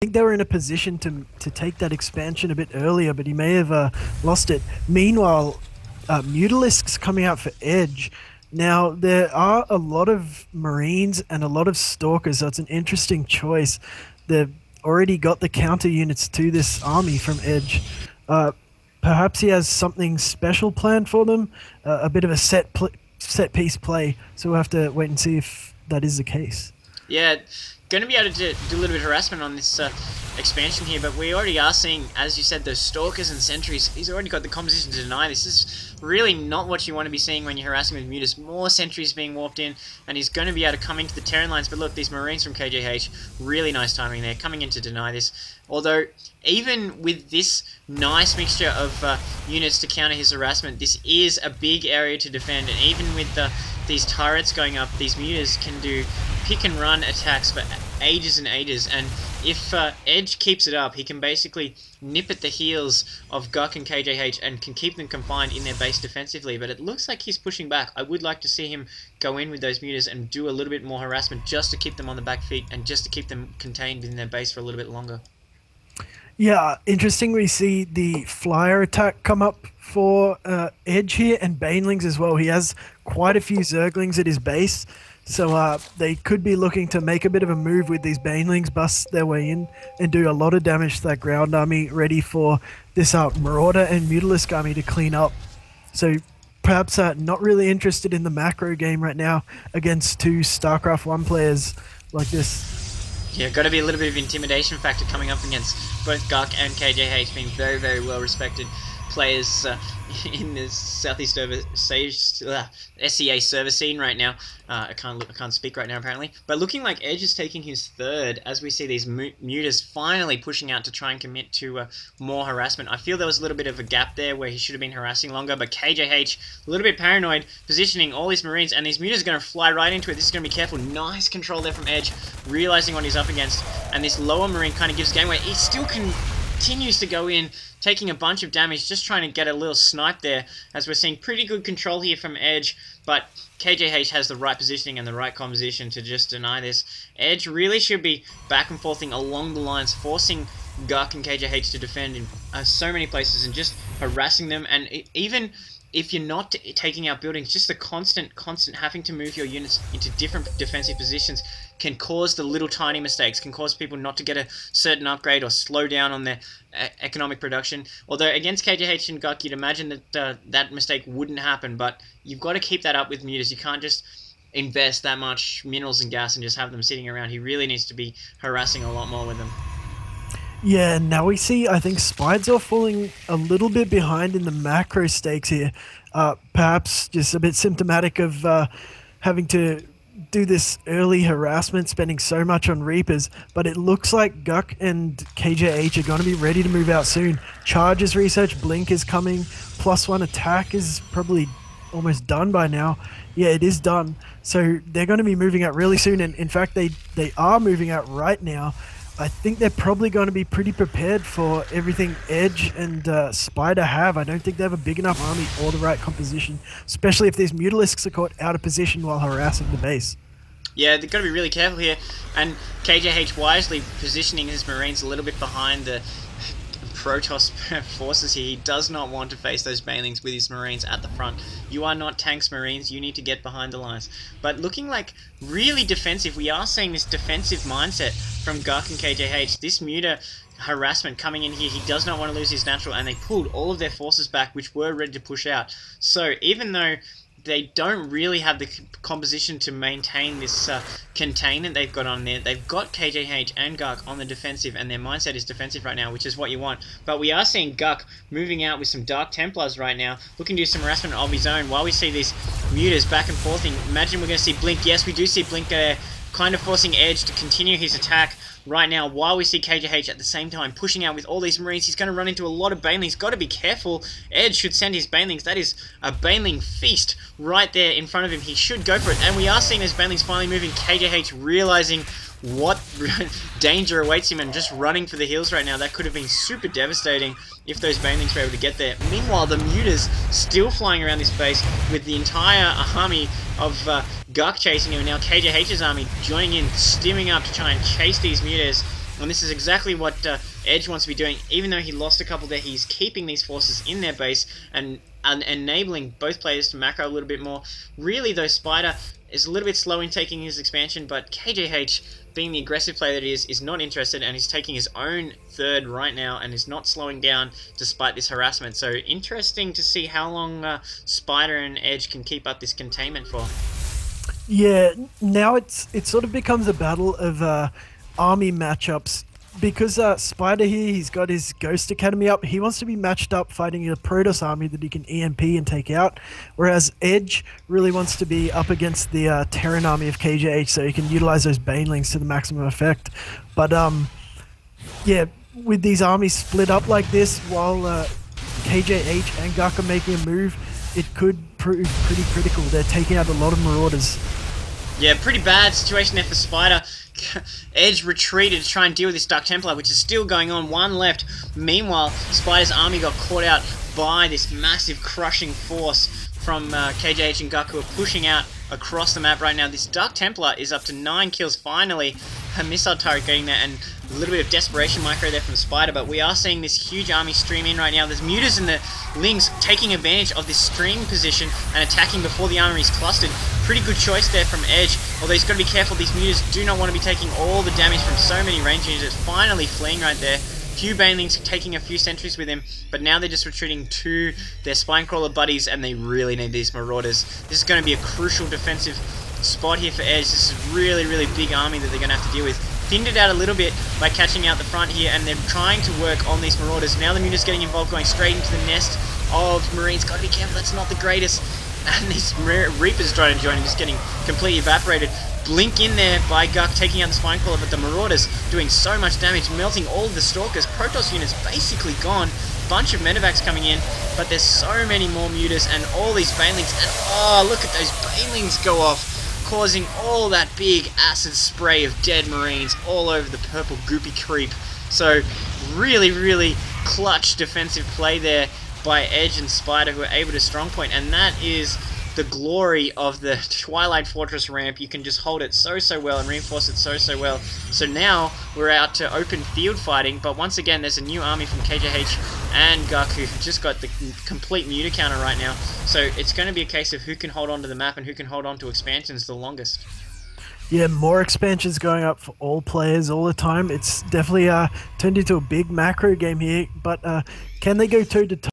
think they were in a position to take that expansion a bit earlier, but he may have lost it. Meanwhile, Mutalisk's coming out for Edge. Now, there are a lot of Marines and a lot of Stalkers, so it's an interesting choice. They've already got the counter units to this army from Edge. Perhaps he has something special planned for them, a bit of a set piece play, so we'll have to wait and see if that is the case. Yeah, going to be able to do a little bit of harassment on this expansion here, but we already are seeing, as you said, those Stalkers and Sentries. He's already got the composition to deny this. This is really not what you want to be seeing when you're harassing with Mutas. More Sentries being warped in, and he's going to be able to come into the Terran lines. But look, these Marines from KJH, really nice timing there, coming in to deny this. Although, even with this nice mixture of units to counter his harassment, this is a big area to defend, and even with these turrets going up, these Mutas can do pick and run attacks for ages and ages, and if Edge keeps it up, he can basically nip at the heels of Guk and KJH and can keep them confined in their base defensively. But it looks like he's pushing back. I would like to see him go in with those Mutas and do a little bit more harassment just to keep them on the back feet and just to keep them contained in their base for a little bit longer. Yeah, interesting. We see the flyer attack come up for Edge here, and Banelings as well. He has quite a few Zerglings at his base, so they could be looking to make a bit of a move with these Banelings, bust their way in, and do a lot of damage to that ground army, ready for this Marauder and Mutalisk army to clean up. So perhaps not really interested in the macro game right now against two StarCraft 1 players like this. Yeah, got to be a little bit of intimidation factor coming up against both Guk and KJH, being very, very well respected players in the Southeast SEA server scene right now. I can't speak right now apparently, but looking like Edge is taking his third as we see these Mutas finally pushing out to try and commit to more harassment. I feel there was a little bit of a gap there where he should have been harassing longer, but KJH a little bit paranoid, positioning all these Marines, and these Mutas are going to fly right into it. This is going to be careful. Nice control there from Edge, realizing what he's up against, and this lower Marine kind of gives game away. He still continues to go in, taking a bunch of damage, just trying to get a little snipe there, as we're seeing pretty good control here from Edge, but KJH has the right positioning and the right composition to just deny this. Edge really should be back and forthing along the lines, forcing Guk and KJH to defend in so many places and just harassing them, and even if you're not taking out buildings, just the constant having to move your units into different defensive positions can cause the little tiny mistakes, can cause people not to get a certain upgrade or slow down on their economic production. Although against KJH and Guk, you'd imagine that that mistake wouldn't happen, but you've got to keep that up with Mutas. You can't just invest that much minerals and gas and just have them sitting around. He really needs to be harassing a lot more with them. Yeah, now we see, I think, Spidzor falling a little bit behind in the macro stakes here. Perhaps just a bit symptomatic of having to do this early harassment, spending so much on Reapers, but it looks like Guk and KJH are going to be ready to move out soon. Charges research, Blink is coming, +1 attack is probably almost done by now. Yeah, it is done. So they're going to be moving out really soon, and in fact, they are moving out right now. I think they're probably going to be pretty prepared for everything Edge and Spider have. I don't think they have a big enough army or the right composition, especially if these Mutalisks are caught out of position while harassing the base. Yeah, they've got to be really careful here, and KJH wisely positioning his Marines a little bit behind the Protoss forces here. He does not want to face those Banelings with his Marines at the front. You are not tanks, Marines. You need to get behind the lines. But looking like really defensive, we are seeing this defensive mindset from Guk and KJH. This Muta harassment coming in here, he does not want to lose his natural, and they pulled all of their forces back, which were ready to push out. So even though they don't really have the composition to maintain this containment they've got on there, they've got KJH and Guk on the defensive, and their mindset is defensive right now, which is what you want. But we are seeing Guk moving out with some Dark Templars right now, looking to do some harassment of his own, while we see these Mutas back and forthing. Imagine we're going to see Blink. Yes, we do see Blink there, kind of forcing Edge to continue his attack right now, while we see KJH at the same time pushing out with all these Marines. He's going to run into a lot of Banelings. Got to be careful. Edge should send his Banelings. That is a Baneling feast right there in front of him. He should go for it. And we are seeing those Banelings finally moving. KJH realizing what danger awaits him and just running for the hills right now. That could have been super devastating if those Banelings were able to get there. Meanwhile, the Mutas still flying around this base with the entire army of Guk chasing him. Now KJH's army joining in, stimming up to try and chase these Mutas And this is exactly what Edge wants to be doing. Even though he lost a couple there, he's keeping these forces in their base and enabling both players to macro a little bit more. Really, though, Spider is a little bit slow in taking his expansion, but KJH, being the aggressive player that he is not interested, and he's taking his own third right now and is not slowing down despite this harassment. So interesting to see how long Spider and Edge can keep up this containment for. Yeah, now it sort of becomes a battle of army matchups, because Spider here, he's got his Ghost Academy up. He wants to be matched up fighting a Protoss army that he can EMP and take out, whereas Edge really wants to be up against the Terran army of KJH so he can utilize those Banelings to the maximum effect. But yeah, with these armies split up like this, while KJH and Guk are making a move, it could prove pretty critical. They're taking out a lot of Marauders. Yeah, pretty bad situation there for Spider. Edge retreated to try and deal with this Dark Templar, which is still going on. One left. Meanwhile, Spider's army got caught out by this massive crushing force from KJH and Guk, who are pushing out across the map right now. This Dark Templar is up to 9 kills finally. Her missile turret getting there, and a little bit of desperation micro there from Spider, but we are seeing this huge army stream in right now. There's Mutas and the Lings taking advantage of this stream position and attacking before the army is clustered. Pretty good choice there from Edge, although he's got to be careful. These Mutas do not want to be taking all the damage from so many range units. Finally fleeing right there. Few Banelings taking a few sentries with him, but now they're just retreating to their Spinecrawler buddies, and they really need these Marauders. This is going to be a crucial defensive spot here for Edge. This is a really, really big army that they're going to have to deal with. Thinned it out a little bit by catching out the front here, and they're trying to work on these Marauders. Now the Mutas getting involved, going straight into the nest of Marines. Got to be careful, that's not the greatest. And these Reapers trying to join him, just getting completely evaporated. Blink in there by Guk, taking out the Spinecrawler, but the Marauders doing so much damage, melting all of the Stalkers. Protoss units basically gone. Bunch of medevacs coming in, but there's so many more Mutas and all these Banelings, and oh, look at those Banelings go off, causing all that big acid spray of dead Marines all over the purple goopy creep. So really, really clutch defensive play there by Edge and Spider, who are able to strongpoint, and that is the glory of the Twilight Fortress ramp. You can just hold it so well and reinforce it so well. So now we're out to open field fighting, but once again there's a new army from KJH and Guk, who've just got the complete Muta counter right now. So it's going to be a case of who can hold on to the map and who can hold on to expansions the longest. Yeah, more expansions going up for all players all the time. It's definitely turned into a big macro game here, but can they go toe to toe